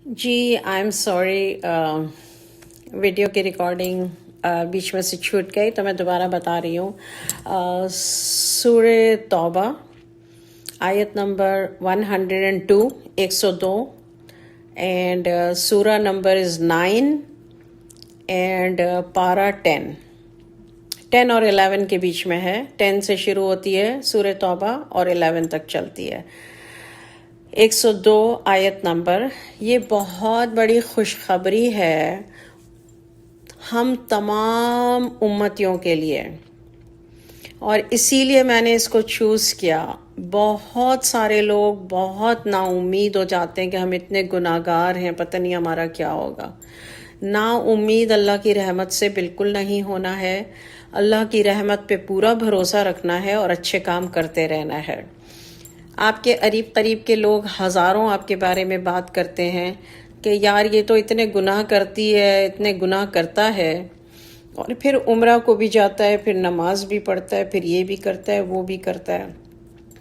G I am sorry, video کی recording بیچ میں سے چھوٹ گئی تو میں دوبارہ بتا رہی ہوں. سورہ توبہ آیت نمبر 102 102 اینڈ سورہ نمبر از 9 اینڈ پارہ 10 اور 11 کے بیچ میں ہے. 10 سے شروع ہوتی ہے سورہ توبہ اور 11 تک چلتی ہے. 102 آیت نمبر. یہ بہت بڑی خوشخبری ہے ہم تمام امتیوں کے لیے، اور اسی لیے میں نے اس کو چوز کیا. بہت سارے لوگ بہت نا امید ہو جاتے ہیں کہ ہم اتنے گناہ گار ہیں، پتہ نہیں ہمارا کیا ہوگا. نا امید اللہ کی رحمت سے بالکل نہیں ہونا ہے. اللہ کی رحمت پہ پورا بھروسہ رکھنا ہے اور اچھے کام کرتے رہنا ہے. آپ کے قریب کے لوگ ہزاروں آپ کے بارے میں بات کرتے ہیں کہ یار یہ تو اتنے گناہ کرتی ہے، اتنے گناہ کرتا ہے، اور پھر عمرہ کو بھی جاتا ہے، پھر نماز بھی پڑھتا ہے، پھر یہ بھی کرتا ہے، وہ بھی کرتا ہے.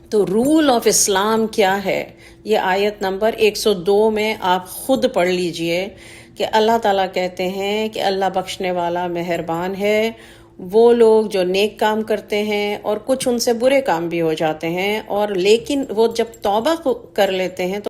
تو رول آف اسلام کیا ہے؟ یہ آیت نمبر 102 میں آپ خود پڑھ لیجئے کہ اللہ تعالیٰ کہتے ہیں کہ اللہ بخشنے والا مہربان ہے. وہ لوگ جو نیک کام کرتے ہیں اور کچھ ان سے برے کام بھی ہو جاتے ہیں، اور لیکن وہ جب توبہ کر لیتے ہیں تو